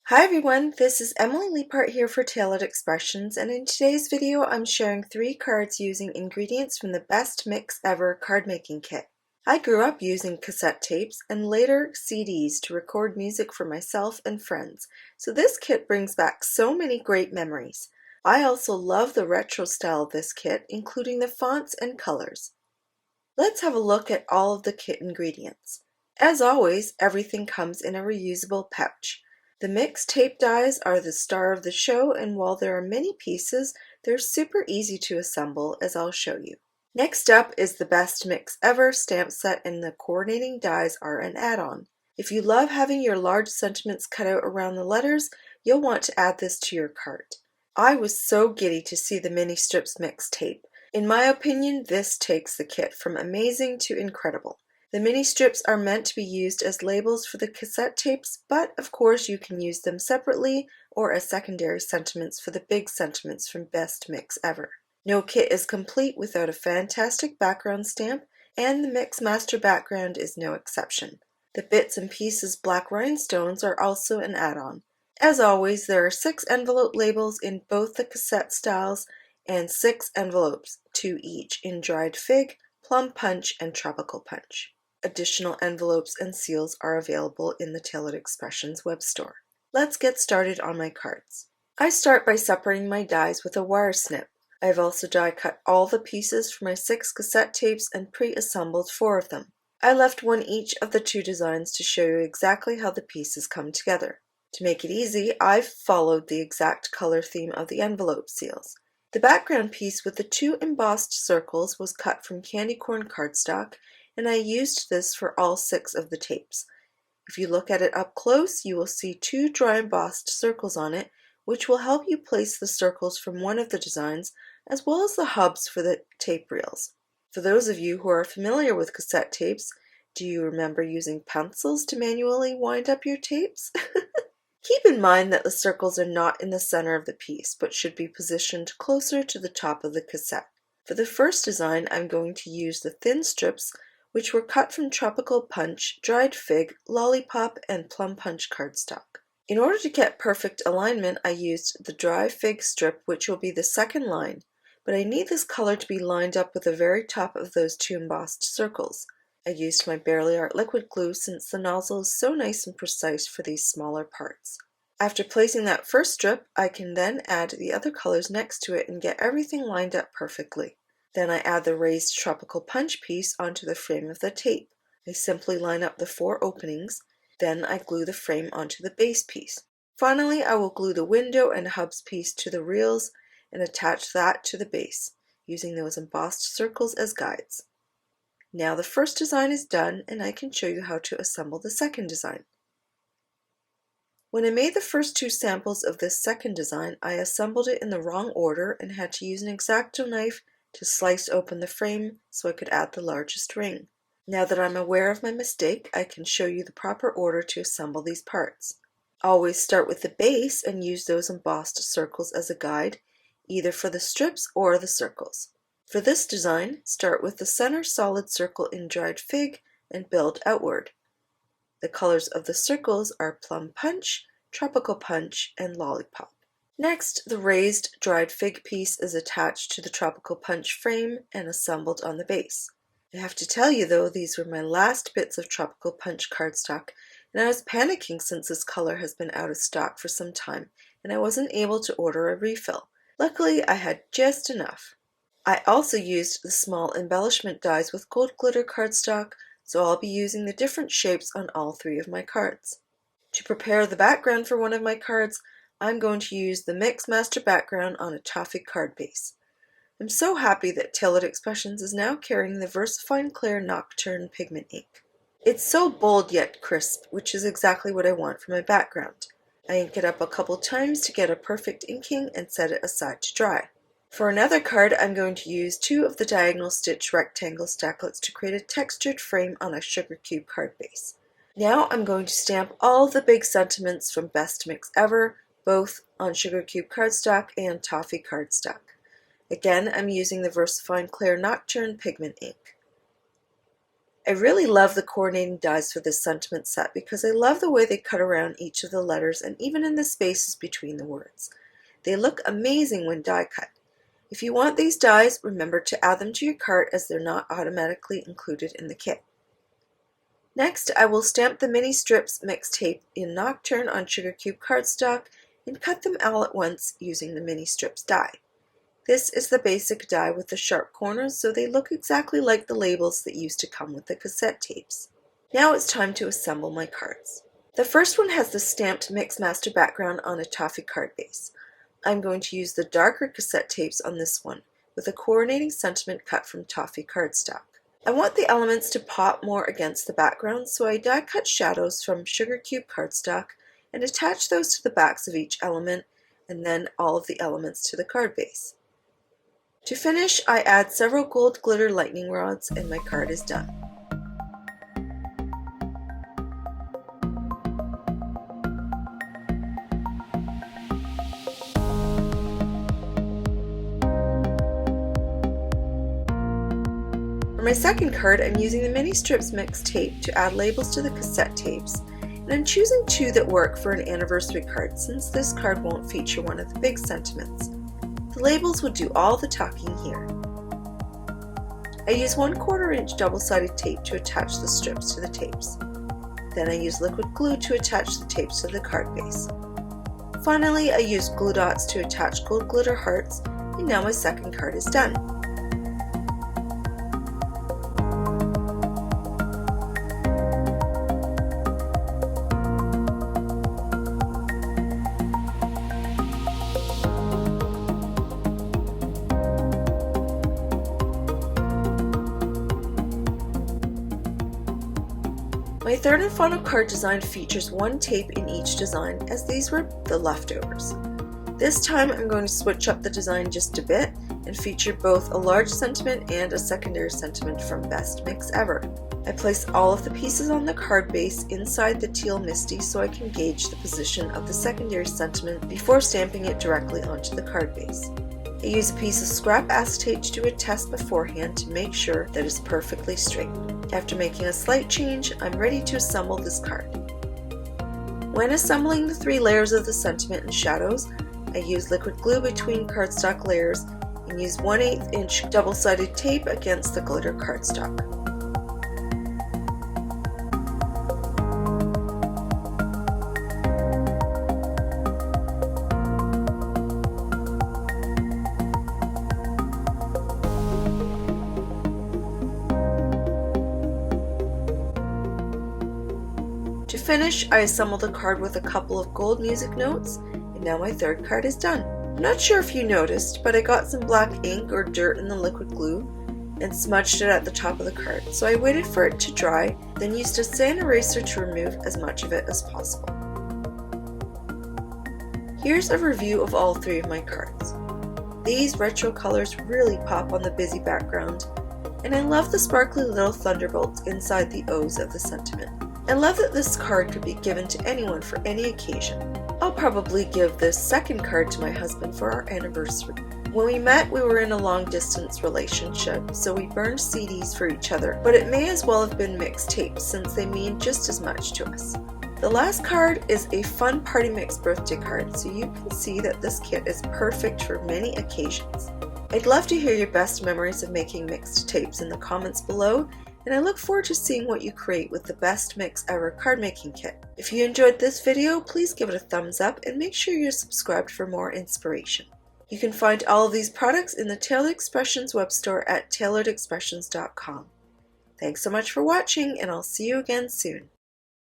Hi everyone, this is Emily Leiphart here for Tailored Expressions, and in today's video I'm sharing 3 cards using ingredients from the Best Mix Ever card making kit. I grew up using cassette tapes and later CDs to record music for myself and friends, so this kit brings back so many great memories. I also love the retro style of this kit, including the fonts and colors. Let's have a look at all of the kit ingredients. As always, everything comes in a reusable pouch. The mixed tape dies are the star of the show, and while there are many pieces, they're super easy to assemble, as I'll show you. Next up is the Best Mix Ever stamp set, and the coordinating dies are an add-on. If you love having your large sentiments cut out around the letters, you'll want to add this to your cart. I was so giddy to see the mini strips mixed tape. In my opinion, this takes the kit from amazing to incredible. The mini strips are meant to be used as labels for the cassette tapes, but of course you can use them separately or as secondary sentiments for the big sentiments from Best Mix Ever. No kit is complete without a fantastic background stamp, and the Mix Master background is no exception. The Bits and Pieces black rhinestones are also an add-on. As always, there are 6 envelope labels in both the cassette styles and 6 envelopes, 2 each in dried fig, plum punch, and tropical punch. Additional envelopes and seals are available in the Tailored Expressions web store. Let's get started on my cards. I start by separating my dies with a wire snip. I have also die cut all the pieces for my 6 cassette tapes and pre-assembled 4 of them. I left one each of the 2 designs to show you exactly how the pieces come together. To make it easy, I've followed the exact color theme of the envelope seals. The background piece with the 2 embossed circles was cut from candy corn cardstock, and I used this for all 6 of the tapes. If you look at it up close, you will see 2 dry embossed circles on it, which will help you place the circles from one of the designs, as well as the hubs for the tape reels. For those of you who are familiar with cassette tapes, do you remember using pencils to manually wind up your tapes? Keep in mind that the circles are not in the center of the piece, but should be positioned closer to the top of the cassette. For the first design, I'm going to use the thin strips, which were cut from tropical punch, dried fig, lollipop, and plum punch cardstock. In order to get perfect alignment, I used the dry fig strip, which will be the second line, but I need this color to be lined up with the very top of those 2 embossed circles. I used my Barely Art liquid glue since the nozzle is so nice and precise for these smaller parts. After placing that first strip, I can then add the other colors next to it and get everything lined up perfectly. Then I add the raised tropical punch piece onto the frame of the tape. I simply line up the 4 openings, then I glue the frame onto the base piece. Finally, I will glue the window and hubs piece to the reels and attach that to the base, using those embossed circles as guides. Now the first design is done, and I can show you how to assemble the second design. When I made the first 2 samples of this second design, I assembled it in the wrong order and had to use an X-Acto knife to slice open the frame so I could add the largest ring. Now that I'm aware of my mistake, I can show you the proper order to assemble these parts. Always start with the base and use those embossed circles as a guide, either for the strips or the circles. For this design, start with the center solid circle in dried fig and build outward. The colors of the circles are plum punch, tropical punch, and lollipop. Next, the raised dried fig piece is attached to the tropical punch frame and assembled on the base. I have to tell you though, these were my last bits of tropical punch cardstock, and I was panicking since this color has been out of stock for some time, and I wasn't able to order a refill. Luckily, I had just enough. I also used the small embellishment dies with gold glitter cardstock, so I'll be using the different shapes on all 3 of my cards. To prepare the background for one of my cards, I'm going to use the Mix Master background on a Toffee card base. I'm so happy that Tailored Expressions is now carrying the VersaFine Clear Nocturne pigment ink. It's so bold yet crisp, which is exactly what I want for my background. I ink it up a couple times to get a perfect inking and set it aside to dry. For another card, I'm going to use 2 of the diagonal stitch rectangle stacklets to create a textured frame on a sugar cube card base. Now I'm going to stamp all of the big sentiments from Best Mix Ever, both on sugar cube cardstock and Toffee cardstock. Again, I'm using the VersaFine Clear Nocturne pigment ink. I really love the coordinating dies for this sentiment set because I love the way they cut around each of the letters and even in the spaces between the words. They look amazing when die cut. If you want these dies, remember to add them to your cart as they're not automatically included in the kit. Next, I will stamp the mini strips mixed tape in Nocturne on sugar cube cardstock and cut them all at once using the mini strips die. This is the basic die with the sharp corners, so they look exactly like the labels that used to come with the cassette tapes. Now it's time to assemble my cards. The first one has the stamped Mix Master background on a Toffee card base. I'm going to use the darker cassette tapes on this one, with a coordinating sentiment cut from Toffee cardstock. I want the elements to pop more against the background, so I die cut shadows from sugar cube cardstock and attach those to the backs of each element, and then all of the elements to the card base. To finish, I add several gold glitter lightning rods and my card is done. For my second card, I'm using the mini strips mixed tape to add labels to the cassette tapes, and I'm choosing two that work for an anniversary card since this card won't feature one of the big sentiments. The labels would do all the talking here. I use 1/4 inch double-sided tape to attach the strips to the tapes. Then I use liquid glue to attach the tapes to the card base. Finally, I use glue dots to attach gold glitter hearts, and now my second card is done. My third and final card design features one tape in each design, as these were the leftovers. This time I'm going to switch up the design just a bit and feature both a large sentiment and a secondary sentiment from Best Mix Ever. I place all of the pieces on the card base inside the Teal Misti so I can gauge the position of the secondary sentiment before stamping it directly onto the card base. I use a piece of scrap acetate to do a test beforehand to make sure that it's perfectly straight. After making a slight change, I'm ready to assemble this card. When assembling the 3 layers of the sentiment and shadows, I use liquid glue between cardstock layers and use 1/8 inch double-sided tape against the glitter cardstock. To finish, I assembled the card with a couple of gold music notes, and now my third card is done. I'm not sure if you noticed, but I got some black ink or dirt in the liquid glue and smudged it at the top of the card, so I waited for it to dry, then used a sand eraser to remove as much of it as possible. Here's a review of all 3 of my cards. These retro colors really pop on the busy background, and I love the sparkly little thunderbolts inside the O's of the sentiment. I love that this card could be given to anyone for any occasion. I'll probably give this second card to my husband for our anniversary. When we met, we were in a long-distance relationship, so we burned CDs for each other, but it may as well have been mixed tapes since they mean just as much to us. The last card is a fun party mix birthday card, so you can see that this kit is perfect for many occasions. I'd love to hear your best memories of making mixed tapes in the comments below, and I look forward to seeing what you create with the Best Mix Ever card making kit. If you enjoyed this video, please give it a thumbs up and make sure you're subscribed for more inspiration. You can find all of these products in the Tailored Expressions web store at tailoredexpressions.com. Thanks so much for watching, and I'll see you again soon.